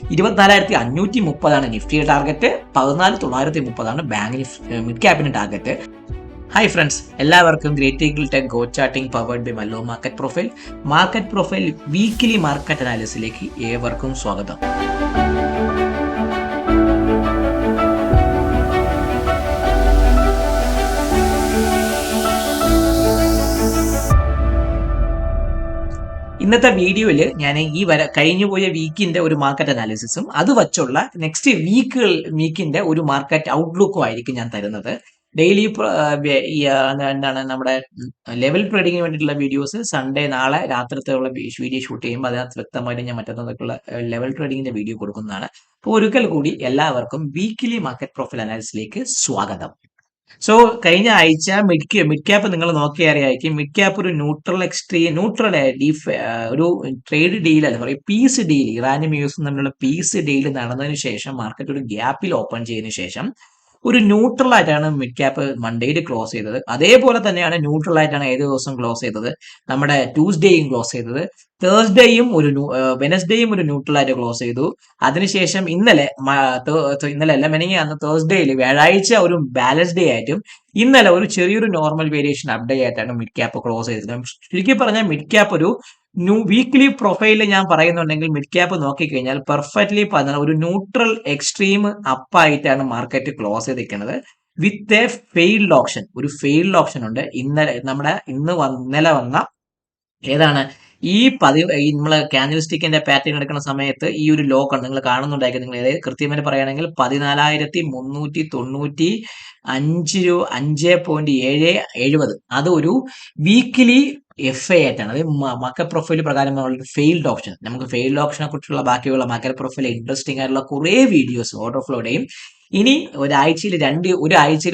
24,530 നിഫ്റ്റിയുടെ target, 14,930 bank mid ക്യാപ്പിന്റെ target. Hi friends, എല്ലാവർക്കും great eagle tech go charting powered by മല്ലോ market profile weekly market അനാലിസിലേക്ക് ഏവർക്കും സ്വാഗതം. ഇന്നത്തെ വീഡിയോയിൽ ഞാൻ കഴിഞ്ഞുപോയ വീക്കിന്റെ ഒരു മാർക്കറ്റ് അനാലിസിസും അത് വച്ചുള്ള നെക്സ്റ്റ് വീക്കിന്റെ ഒരു മാർക്കറ്റ് ഔട്ട്ലുക്കും ആയിരിക്കും ഞാൻ തരുന്നത്. ഡെയിലി എന്താണ് നമ്മുടെ ലെവൽ ട്രേഡിങ്ങിന് വേണ്ടിയിട്ടുള്ള വീഡിയോസ് സൺഡേ നാളെ രാത്രിയുള്ള വീഡിയോ ഷൂട്ട് ചെയ്യുമ്പോൾ അതിനകത്ത് വ്യക്തമായിട്ട് ഞാൻ മറ്റൊന്നൊക്കെയുള്ള ലെവൽ ട്രേഡിങ്ങിന്റെ വീഡിയോ കൊടുക്കുന്നതാണ്. അപ്പോൾ ഒരിക്കൽ കൂടി എല്ലാവർക്കും വീക്കിലി മാർക്കറ്റ് പ്രൊഫൈൽ അനാലിസിലേക്ക് സ്വാഗതം. സോ കഴിഞ്ഞ ആഴ്ച മിഡ് ക്യാപ്പ് നിങ്ങൾ നോക്കി അറിയായിരിക്കും. മിഡ് ക്യാപ്പ് ഒരു ഒരു ട്രേഡ് ഡീൽ അല്ല പറയും പീസ് ഡീൽ, ഇറാനും യുഎസും തമ്മിലുള്ള പീസ് ഡീൽ നടന്നതിന് ശേഷം മാർക്കറ്റ് ഒരു ഗ്യാപ്പിൽ ഓപ്പൺ ചെയ്തതിനു ശേഷം ഒരു ന്യൂട്രൽ ആയിട്ടാണ് മിഡ് ക്യാപ്പ് മൺഡേയിൽ ക്ലോസ് ചെയ്തത്. അതേപോലെ തന്നെയാണ് ന്യൂട്രൽ ആയിട്ടാണ് ഏത് ദിവസം ക്ലോസ് ചെയ്തത്, നമ്മുടെ ട്യൂസ്ഡേയും ക്ലോസ് ചെയ്തത്. വെനസ്ഡേയും ഒരു ന്യൂട്രൽ ആയിട്ട് ക്ലോസ് ചെയ്തു. അതിനുശേഷം ഇന്നലെ അല്ല മെനങ്ങാന്ന് തേഴ്സ്ഡേയിൽ വ്യാഴാഴ്ച ഒരു ബാലൻസ് ഡേ ആയിട്ടും ഇന്നലെ ഒരു ചെറിയൊരു നോർമൽ വേരിയേഷൻ അപ്ഡേറ്റ് ആയിട്ടാണ് മിഡ് ക്യാപ്പ് ക്ലോസ് ചെയ്തത്. ചുരുക്കി പറഞ്ഞാൽ മിഡ് ക്യാപ്പ് ഒരു വീക്ക്ലി പ്രൊഫൈലിൽ ഞാൻ പറയുന്നുണ്ടെങ്കിൽ മിഡ് ക്യാപ്പ് നോക്കിക്കഴിഞ്ഞാൽ പെർഫെക്റ്റ്ലി ഒരു ന്യൂട്രൽ എക്സ്ട്രീം അപ്പായിട്ടാണ് മാർക്കറ്റ് ക്ലോസ് ചെയ്തിരിക്കുന്നത് വിത്ത് എ ഫെയിൽഡ് ഓപ്ഷൻ. ഒരു ഫെയിൽഡ് ഓപ്ഷൻ ഉണ്ട്. ഇന്നലെ വന്ന ഏതാണ് ഈ നമ്മള് ക്യാൻഡിൽസ്റ്റിക്കിന്റെ പാറ്റേൺ എടുക്കുന്ന സമയത്ത് ഈ ഒരു ലോ നിങ്ങൾ കാണുന്നുണ്ടായിരിക്കും. നിങ്ങൾ കൃത്യമായിട്ട് പറയുകയാണെങ്കിൽ 14,395.5.70 അത് ഒരു വീക്കിലി FA ആയിട്ടാണ്. അത് മാർക്കറ്റ് പ്രൊഫൈൽ പ്രകാരം ഫെയിൽഡ് ഓപ്ഷൻ. നമുക്ക് ഫെയിൽഡ് ഓപ്ഷനെ കുറിച്ചുള്ള ബാക്കിയുള്ള മാർക്കറ്റ് പ്രൊഫൈൽ ഇൻട്രസ്റ്റിംഗ് ആയിട്ടുള്ള കുറെ വീഡിയോസ് ഓർഡർ ഫ്ലോയുടെയും ഇനി ഒരാഴ്ചയിൽ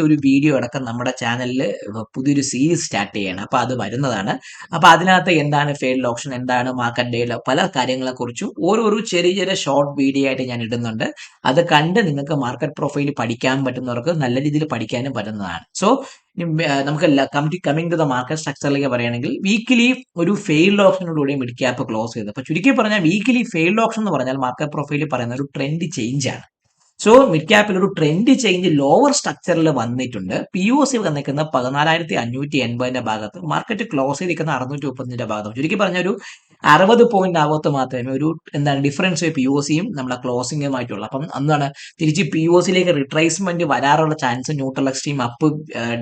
ഒരു വീഡിയോ അടക്കം നമ്മുടെ ചാനലിൽ പുതിയൊരു സീരീസ് സ്റ്റാർട്ട് ചെയ്യണം. അപ്പൊ അത് വരുന്നതാണ്. അപ്പൊ അതിനകത്ത് എന്താണ് ഫെയിൽഡ് ഓപ്ഷൻ, എന്താണ് മാർക്കറ്റ് ഡേയിൽ പല കാര്യങ്ങളെ കുറിച്ചും ഓരോരോ ചെറിയ ഷോർട്ട് വീഡിയോ ആയിട്ട് ഞാൻ ഇടുന്നുണ്ട്. അത് കണ്ട് നിങ്ങൾക്ക് മാർക്കറ്റ് പ്രൊഫൈൽ പഠിക്കാൻ പറ്റുന്നവർക്ക് നല്ല രീതിയിൽ പഠിക്കാനും പറ്റുന്നതാണ്. സോ നമുക്ക് കമ്മിങ് ടു ദ മാർക്കറ്റ് സ്ട്രക്ചറിലേക്ക് പറയുകയാണെങ്കിൽ വീക്കിലി ഒരു ഫെയിൽഡ് ഓപ്ഷനോടുകൂടി മിഡ് ക്യാപ്പ് ക്ലോസ് ചെയ്തു. അപ്പൊ ചുരുക്കി പറഞ്ഞാൽ വീക്കിലി ഫെയിൽഡ് ഓപ്ഷൻ എന്ന് പറഞ്ഞാൽ മാർക്കറ്റ് പ്രൊഫൈലിൽ പറയുന്ന ഒരു ട്രെൻഡ് ചേഞ്ച് ആണ്. സോ മിഡ് ക്യാപ്പിൽ ഒരു ട്രെൻഡ് ചേഞ്ച് ലോവർ സ്ട്രക്ചറിൽ വന്നിട്ടുണ്ട്. POC വന്നിരിക്കുന്ന 14,580 ഭാഗത്ത്, മാർക്കറ്റ് ക്ലോസ് ചെയ്തിരിക്കുന്ന 630 ഭാഗത്തും. ചുരുക്കി പറഞ്ഞ ഒരു 60 പോയിന്റ് ആവത്ത് മാത്രമേ ഒരു ഡിഫറൻസ് POCയും നമ്മളെ ക്ലോസിംഗുമായിട്ടുള്ള. അപ്പം എന്താണ് തിരിച്ച് POCയിലേക്ക് റിട്രേസ്മെന്റ് വരാറുള്ള ചാൻസ് ന്യൂട്രൽ എക്സ്ട്രീം അപ്പ്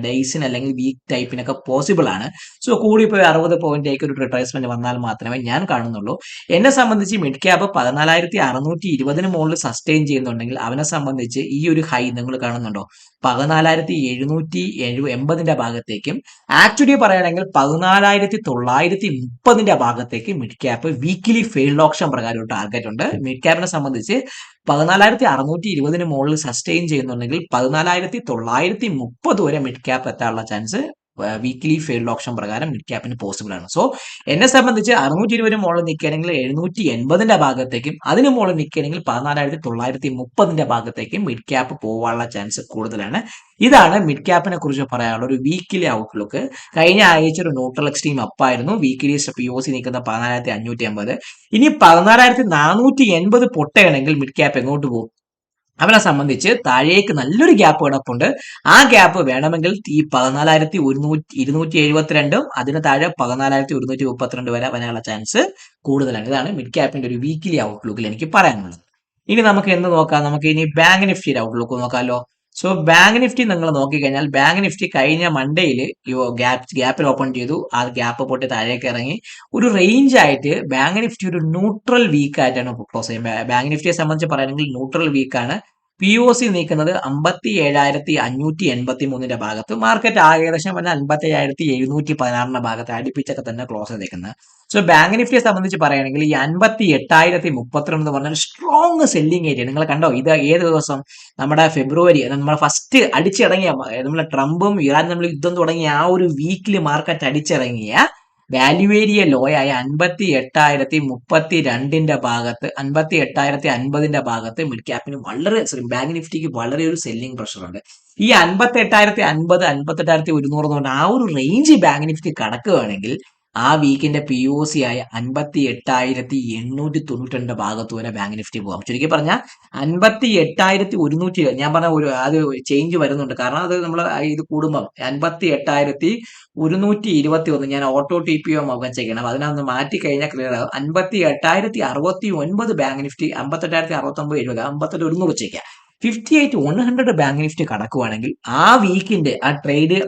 ഡേയ്സിന് അല്ലെങ്കിൽ വീക്ക് ടൈപ്പിനൊക്കെ പോസിബിൾ ആണ്. സോ കൂടിപ്പോയി 60 പോയിന്റിലേക്ക് ഒരു റിട്രേസ്മെന്റ് വന്നാൽ മാത്രമേ ഞാൻ കാണുന്നുള്ളൂ. എന്നെ സംബന്ധിച്ച് മിഡ് ക്യാപ്പ് 14,620 മുകളിൽ സസ്റ്റെയിൻ ചെയ്യുന്നുണ്ടെങ്കിൽ അവനെ സംബന്ധിച്ച് ഈ ഒരു ഹൈ നിങ്ങൾ കാണുന്നുണ്ടോ 14,780 ഭാഗത്തേക്കും, ആക്ച്വലി പറയുകയാണെങ്കിൽ 14,930 ഭാഗത്തേക്ക് mid cap weekly failed option പ്രകാരം ഒരു ടാർഗറ്റ് ഉണ്ട്. മിഡ് ക്യാപ്പിനെ സംബന്ധിച്ച് 14,620 മുകളിൽ സസ്റ്റെയിൻ ചെയ്യുന്നുണ്ടെങ്കിൽ 14,930 വരെ മിഡ് ക്യാപ്പ് എത്താനുള്ള ചാൻസ് വീക്കിലി ഫെയിൽഡ് ഓപ്ഷൻ പ്രകാരം മിഡ് ക്യാപ്പിന് പോസിബിൾ ആണ്. സോ എന്നെ സംബന്ധിച്ച് 620 മുകളിൽ നിൽക്കുകയാണെങ്കിൽ 780 ഭാഗത്തേക്കും, അതിന് മുകളിൽ നിൽക്കുകയാണെങ്കിൽ 14,930 ഭാഗത്തേക്കും മിഡ് ക്യാപ്പ് പോകാനുള്ള ചാൻസ് കൂടുതലാണ്. ഇതാണ് മിഡ് ക്യാപ്പിനെ കുറിച്ച് പറയാനുള്ള ഒരു വീക്കിലി ഔട്ട്ലുക്ക്. കഴിഞ്ഞ ആഴ്ച ഒരു ന്യൂട്രൽ എക്സ്ട്രീം അപ്പായിരുന്നു. വീക്കിലി POC നിൽക്കുന്ന 14,580. ഇനി 14,480 പൊട്ടയാണെങ്കിൽ മിഡ് ക്യാപ്പ് എങ്ങോട്ട് പോകും? അവനെ സംബന്ധിച്ച് താഴേക്ക് നല്ലൊരു ഗ്യാപ്പ് കിടപ്പുണ്ട്. ആ ഗ്യാപ്പ് വേണമെങ്കിൽ ഈ 14,272 അതിന് താഴെ 14,132 വരെ വരാനുള്ള ചാൻസ് കൂടുതലാണ്. ഇതാണ് മിഡ് ക്യാപ്പിന്റെ ഒരു വീക്കിലി ഔട്ട്ലുക്കിൽ എനിക്ക് പറയാനുള്ളത്. ഇനി നമുക്ക് എന്ത് നോക്കാം? നമുക്ക് ഇനി ബാങ്ക് നിഫ്റ്റിയുടെ ഔട്ട്ലുക്ക് നോക്കാമല്ലോ. സോ ബാങ്ക് നിഫ്റ്റി നിങ്ങൾ നോക്കിക്കഴിഞ്ഞാൽ ബാങ്ക് നിഫ്റ്റി കഴിഞ്ഞ മൺഡേയിൽ ഗ്യാപ്പിൽ ഓപ്പൺ ചെയ്തു. ആ ഗ്യാപ്പ് പൊട്ടി താഴേക്ക് ഇറങ്ങി ഒരു റേഞ്ച് ആയിട്ട് ബാങ്ക് നിഫ്റ്റി ഒരു ന്യൂട്രൽ വീക്ക് ആയിട്ടാണ് ക്ലോസ് ചെയ്യുന്നത്. ബാങ്ക് നിഫ്റ്റിയെ സംബന്ധിച്ച് പറയുകയാണെങ്കിൽ ന്യൂട്രൽ വീക്കാണ്. POC നീക്കുന്നത് 57,583 ഭാഗത്ത്, മാർക്കറ്റ് ഏകദേശം 57,716 ഭാഗത്ത് അടുപ്പിച്ചൊക്കെ തന്നെ ക്ലോസ് ചെയ്തേക്കുന്നത്. സോ ബാങ്ക് നിഫ്റ്റിയെ സംബന്ധിച്ച് പറയുകയാണെങ്കിൽ ഈ 58,032 എന്ന് പറഞ്ഞാൽ സ്ട്രോങ് സെല്ലിംഗ് ഏരിയ. നിങ്ങൾ കണ്ടോ, ഇത് ഏത് ദിവസം? നമ്മുടെ ഫെബ്രുവരി, നമ്മൾ ഫസ്റ്റ് അടിച്ചിറങ്ങിയ നമ്മളെ ട്രംപും ഇറാനും നമ്മൾ യുദ്ധം തുടങ്ങിയ ആ ഒരു വീക്കിൽ മാർക്കറ്റ് അടിച്ചിറങ്ങിയ വാല്യൂ ഏരിയ ലോയായ 58,032 ഭാഗത്ത്, 58,050 ഭാഗത്ത് മിഡ് ക്യാപ്പിന് ബാങ്ക് നിഫ്റ്റിക്ക് വളരെ ഒരു സെല്ലിംഗ് പ്രഷർ ഉണ്ട്. ഈ 58,050, 58,100 എന്ന് പറഞ്ഞാൽ ആ ഒരു റേഞ്ച് ബാങ്ക് നിഫ്റ്റി കടക്കുകയാണെങ്കിൽ ആ വീക്കിന്റെ POC ആയ 58,892 ഭാഗത്ത് വരെ ബാങ്ക് നിഫ്റ്റി പോകാം. ചുരുക്കി പറഞ്ഞാൽ 58,100 ഞാൻ പറഞ്ഞ അത് ചേഞ്ച് വരുന്നുണ്ട്. കാരണം അത് നമ്മൾ ഇത് കൂടുമ്പോൾ 58,121 ഞാൻ ഓട്ടോ TPO വെച്ചേക്കണം. അതിനൊന്ന് മാറ്റി കഴിഞ്ഞാൽ ക്ലിയർ ആകും. 58,069 ബാങ്ക് നിഫ്റ്റി, 58,069 70 58,100 വെച്ചേക്കാം. 58,100 ബാങ്ക് നിഫ്റ്റി കടക്കുവാണെങ്കിൽ ആ വീക്കിന്റെ ആ ട്രേഡ്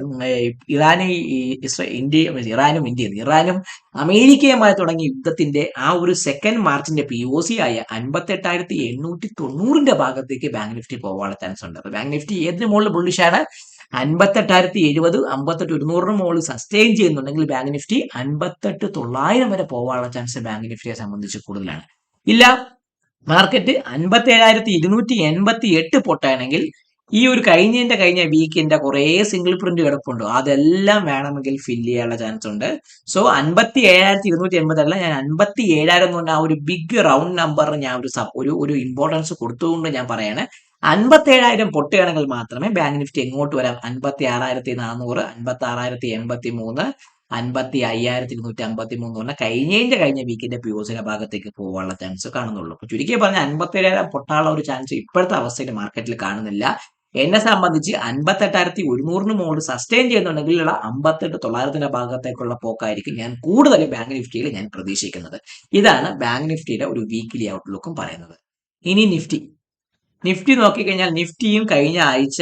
ഇറാനും അമേരിക്കയുമായി തുടങ്ങിയ യുദ്ധത്തിന്റെ ആ ഒരു സെക്കൻഡ് മാർച്ചിന്റെ POC ആയ 58,890 ഭാഗത്തേക്ക് ബാങ്ക് നിഫ്റ്റി പോകാനുള്ള ചാൻസ് ഉണ്ട്. അപ്പൊ ബാങ്ക് നിഫ്റ്റി ഏതിന് മുകളിൽ ബുള്ളിഷാണ്? 58,070 58,100 മുകളിൽ സസ്റ്റെയിൻ ചെയ്യുന്നുണ്ടെങ്കിൽ ബാങ്ക് നിഫ്റ്റി 58,900 വരെ പോകാനുള്ള ചാൻസ് ബാങ്ക് നിഫ്റ്റിയെ സംബന്ധിച്ച് കൂടുതലാണ്. ഇല്ല, മാർക്കറ്റ് 57,288 പൊട്ടാണെങ്കിൽ ഈ ഒരു കഴിഞ്ഞ വീക്കിന്റെ കുറെ സിംഗിൾ പ്രിന്റ് കിടപ്പുണ്ട്, അതെല്ലാം വേണമെങ്കിൽ ഫില്ല് ചെയ്യാനുള്ള ചാൻസ് ഉണ്ട്. സോ 57,280 അല്ല, ഞാൻ 57,000 കൊണ്ട് ആ ഒരു ബിഗ് റൗണ്ട് നമ്പർ ഞാൻ ഒരു ഇമ്പോർട്ടൻസ് കൊടുത്തുകൊണ്ട് ഞാൻ പറയാണ്. 57,000 പൊട്ടുകയാണെങ്കിൽ മാത്രമേ ബാങ്ക് നിഫ്റ്റി എങ്ങോട്ട് വരാം? 56,400, 56,083, 55,253 പറഞ്ഞാൽ കഴിഞ്ഞ വീക്കിന്റെ POCയുടെ ഭാഗത്തേക്ക് പോകാനുള്ള ചാൻസ് കാണുന്നുള്ളൂ. അപ്പൊ ചുരുക്കി പറഞ്ഞാൽ 57,000 പൊട്ടാനുള്ള ഒരു ചാൻസ് ഇപ്പോഴത്തെ അവസ്ഥയിൽ മാർക്കറ്റിൽ കാണുന്നില്ല. എന്നെ സംബന്ധിച്ച് 58,100 മുകളിൽ സസ്റ്റെയിൻ ചെയ്യുന്നുണ്ടെങ്കിൽ 58,900 ഭാഗത്തേക്കുള്ള പോക്കായിരിക്കും ഞാൻ കൂടുതൽ ബാങ്ക് നിഫ്റ്റിയിൽ ഞാൻ പ്രതീക്ഷിക്കുന്നത്. ഇതാണ് ബാങ്ക് നിഫ്റ്റിയുടെ ഒരു വീക്കിലി ഔട്ട്ലുക്കും പറയുന്നത്. ഇനി നിഫ്റ്റി നോക്കിക്കഴിഞ്ഞാൽ നിഫ്റ്റിയും കഴിഞ്ഞ ആഴ്ച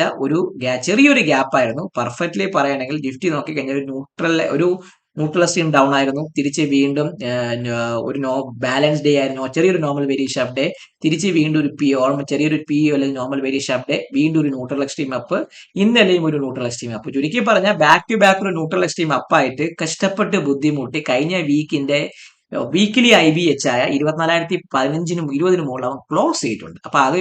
ചെറിയൊരു ഗ്യാപ്പായിരുന്നു. പെർഫെക്റ്റ്ലി പറയുകയാണെങ്കിൽ നിഫ്റ്റി നോക്കിക്കഴിഞ്ഞാൽ ഒരു ന്യൂട്രൽ സ്ട്രീം ഡൗൺ ആയിരുന്നു. തിരിച്ച് വീണ്ടും ഒരു ബാലൻസ് ഡേ ആയിരുന്നു. ചെറിയൊരു നോർമൽ വേരിയേഷൻ അപ്പ് ഡേ, തിരിച്ച് വീണ്ടും ഒരു ചെറിയൊരു അല്ലെങ്കിൽ നോർമൽ വേരിയേഷൻ അപ്പ് ഡേ, വീണ്ടും ഒരു ന്യൂട്രൽ എക്സ്ട്രീം അപ്പ്, ഇന്നലെയും ഒരു ന്യൂട്രൽ എക്സ്ട്രീം അപ്പ്. ചുരുക്കി പറഞ്ഞാൽ ബാക്ക് ടു ബാക്ക് ഒരു ന്യൂട്രൽ എക്സ്ട്രീം അപ്പായിട്ട് കഷ്ടപ്പെട്ട് ബുദ്ധിമുട്ടി കഴിഞ്ഞ വീക്കിലി IBH ആയ 24,015നും 20നും മുകളിൽ അവൻ ക്ലോസ് ചെയ്തിട്ടുണ്ട്. അപ്പൊ അത്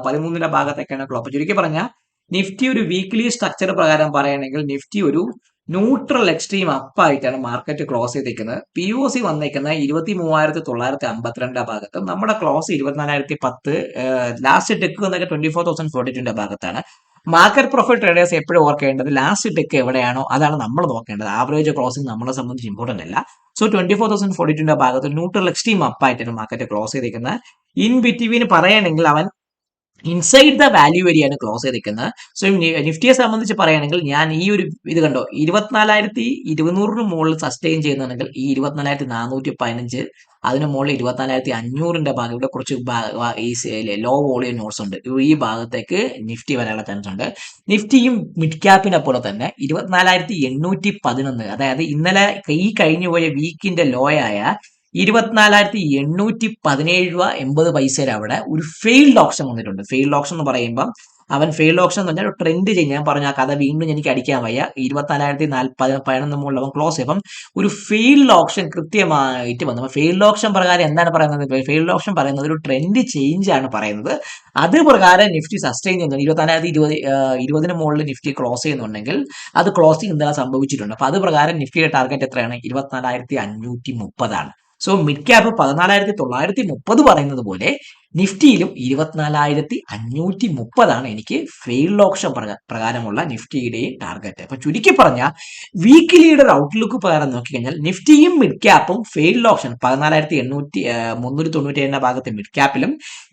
13ന്റെ ഭാഗത്തൊക്കെയാണ് ക്ലോസ്. അപ്പൊ ചുരുക്കി പറഞ്ഞാൽ നിഫ്റ്റി ഒരു വീക്കിലി സ്ട്രക്ചർ പ്രകാരം പറയുകയാണെങ്കിൽ നിഫ്റ്റി ഒരു ന്യൂട്രൽ എക്സ്ട്രീം അപ്പായിട്ടാണ് മാർക്കറ്റ് ക്ലോസ് ചെയ്തിരിക്കുന്നത്. POC വന്നേക്കുന്നത് 23,952 ഭാഗത്തും നമ്മുടെ ക്ലോസ് 24,010, ലാസ്റ്റ് ടെക്ക് വന്നൊക്കെ 24,042 ഭാഗത്താണ്. മാർക്കറ്റ് പ്രൊഫൈൽ ട്രേഡേഴ്സ് എപ്പോഴും ഓർക്കേണ്ടത് ലാസ്റ്റ് ടെക്ക് എവിടെയാണോ അതാണ് നമ്മൾ നോക്കേണ്ടത്. ആവറേജ് ക്ലോസിംഗ് നമ്മളെ സംബന്ധിച്ച് ഇമ്പോർട്ടന്റ് അല്ല. സോ 24,042 ഭാഗത്ത് ന്യൂട്രൽ എക്സ്ട്രീം അപ്പായിട്ടാണ് മാർക്കറ്റ് ക്ലോസ് ചെയ്തിരിക്കുന്നത്. ഇൻ ബിറ്റ്വീൻ പറയുകയാണെങ്കിൽ അവൻ ഇൻസൈഡ് ദ വാല്യൂ വരെയാണ് ക്ലോസ് ചെയ്തിരിക്കുന്നത്. സോ നിഫ്റ്റിയെ സംബന്ധിച്ച് പറയുകയാണെങ്കിൽ ഞാൻ ഈ ഒരു ഇത് കണ്ടോ 24,200 മുകളിൽ സസ്റ്റെയിൻ ചെയ്യുന്നുണ്ടെങ്കിൽ ഈ 24,415 അതിന് മുകളിൽ 24,500 ഭാഗം ഇവിടെ കുറച്ച് ലോ വോളിയം നോട്ട്സ് ഉണ്ട്. ഈ ഭാഗത്തേക്ക് നിഫ്റ്റി വരാനുള്ള ചാൻസ് ഉണ്ട്. നിഫ്റ്റിയും മിഡ് ക്യാപ്പിനെ പോലെ തന്നെ 24,811, അതായത് ഇന്നലെ ഈ കഴിഞ്ഞു പോയ വീക്കിന്റെ ലോ ആയ 24,817 അവിടെ ഒരു ഫെയിൽഡ് ഓപ്ഷൻ വന്നിട്ടുണ്ട്. ഫെയിൽഡ് ഓപ്ഷൻ എന്ന് പറയുമ്പോൾ അവൻ ഫെയിൽഡ് ഓപ്ഷൻ എന്ന് പറഞ്ഞാൽ ട്രെൻഡ് ചെയ്യും. ഞാൻ പറഞ്ഞ ആ കഥ വീണ്ടും എനിക്ക് അടിക്കാൻ വയ്യ. 24,011 മുകളിൽ അവൻ ക്ലോസ് ചെയ്യും. ഒരു ഫെയിൽഡ് ഓപ്ഷൻ കൃത്യമായിട്ട് വന്നു. ഫെയിൽഡ് ഓപ്ഷൻ പ്രകാരം എന്താണ് പറയുന്നത്? ഫെയിൽഡ് ഓപ്ഷൻ പറയുന്നത് ഒരു ട്രെൻഡ് ചേഞ്ച് ആണ് പറയുന്നത്. അത് പ്രകാരം നിഫ്റ്റി സസ്റ്റെയിൻ ചെയ്യുന്നുണ്ട്. 24,020 മുകളിൽ നിഫ്റ്റി ക്ലോസ് ചെയ്യുന്നുണ്ടെങ്കിൽ അത് ക്ലോസിംഗ് ഇന്നലെ സംഭവിച്ചിട്ടുണ്ട്. അപ്പൊ അത് പ്രകാരം നിഫ്റ്റിയുടെ ടാർഗറ്റ് എത്രയാണ്? 24,530 ആണ്. സോ മിഡ് ക്യാപ്പ് 14,930 പറയുന്നത് പോലെ നിഫ്റ്റിയിലും 24,530 ആണ് എനിക്ക് ഫെയിൽഡ് ഓപ്ഷൻ പ്രകാരമുള്ള നിഫ്റ്റിയുടെയും ടാർഗറ്റ്. അപ്പൊ ചുരുക്കി പറഞ്ഞാൽ വീക്കിലിയുടെ ഔട്ട്ലുക്ക് പ്രകാരം നോക്കിക്കഴിഞ്ഞാൽ നിഫ്റ്റിയും മിഡ് ക്യാപ്പും ഫെയിൽഡ് ഓപ്ഷൻ 14,397 ഭാഗത്ത് മിഡ് ക്യാപ്പിലും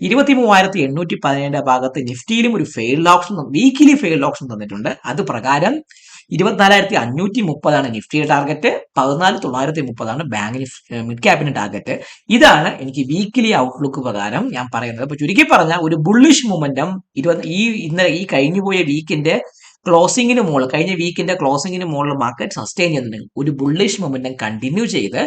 23,817 ഭാഗത്ത് നിഫ്റ്റിയിലും ഒരു failed option weekly failed option തന്നിട്ടുണ്ട്. അത് പ്രകാരം 24,530 ആണ് നിഫ്റ്റിയുടെ ടാർഗറ്റ്, 14,930 ആണ് മിഡ് ക്യാപ്പിന്റെ ടാർഗറ്റ്. ഇതാണ് എനിക്ക് വീക്കിലി ഔട്ട്ലുക്ക് പ്രകാരം ഞാൻ പറയുന്നത്. അപ്പൊ ചുരുക്കി പറഞ്ഞാൽ ഒരു ബുള്ളിഷ് മൊമെന്റം ഈ കഴിഞ്ഞുപോയ വീക്കിന്റെ ക്ലോസിംഗിന് മുകളിൽ കഴിഞ്ഞ വീക്കിന്റെ ക്ലോസിംഗിന് മുകളിൽ മാർക്കറ്റ് സസ്റ്റെയിൻ ചെയ്യുന്നുണ്ടെങ്കിൽ ഒരു ബുള്ളിഷ് മൊമെന്റം കണ്ടിന്യൂ ചെയ്ത്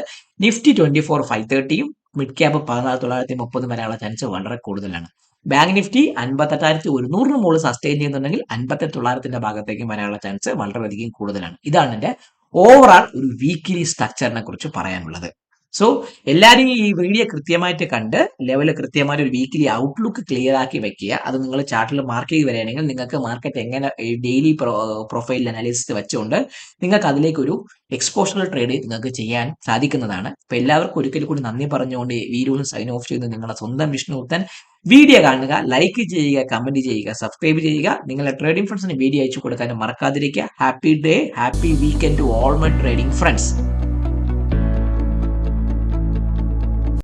നിഫ്റ്റി 24,530യും മിഡ് ക്യാപ്പ് 14,930 വരെയുള്ള ചാൻസ് വളരെ കൂടുതലാണ്. ബാങ്ക് നിഫ്റ്റി 58,100 മുകളിൽ സസ്റ്റെയിൻ ചെയ്യുന്നുണ്ടെങ്കിൽ 58,900 ഭാഗത്തേക്കും വരാനുള്ള ചാൻസ് വളരെയധികം കൂടുതലാണ്. ഇതാണ് എന്റെ ഓവറാൾ ഒരു വീക്കിലി സ്ട്രക്ചറിനെ കുറിച്ച് പറയാനുള്ളത്. സോ എല്ലാവരും ഈ വീഡിയോ കൃത്യമായിട്ട് കണ്ട് ലെവല് കൃത്യമായിട്ട് ഒരു വീക്കിലി ഔട്ട്ലുക്ക് ക്ലിയർ ആക്കി വെക്കുക. അത് നിങ്ങൾ ചാർട്ടിൽ മാർക്ക് ചെയ്ത് വരികയാണെങ്കിൽ നിങ്ങൾക്ക് മാർക്കറ്റ് എങ്ങനെ ഡെയിലി പ്രൊഫൈൽ അനാലിസിസ് വെച്ചുകൊണ്ട് നിങ്ങൾക്ക് അതിലേക്ക് ഒരു എക്സ്പോഷണൽ ട്രേഡ് നിങ്ങൾക്ക് ചെയ്യാൻ സാധിക്കുന്നതാണ്. അപ്പൊ എല്ലാവർക്കും ഒരിക്കൽ കൂടി നന്ദി പറഞ്ഞുകൊണ്ട് വീഡിയോയിൽ സൈൻ ഓഫ് ചെയ്യുന്നത് നിങ്ങളുടെ സ്വന്തം വിഷ്ണുത്തൻ. വീഡിയോ കാണുക, ലൈക്ക് ചെയ്യുക, കമന്റ് ചെയ്യുക, സബ്സ്ക്രൈബ് ചെയ്യുക. നിങ്ങളുടെ ട്രേഡിംഗ് ഫ്രണ്ട്സിന് വീഡിയോ അയച്ചു കൊടുക്കാനും മറക്കാതിരിക്കുക. Happy day, happy weekend to all my trading friends.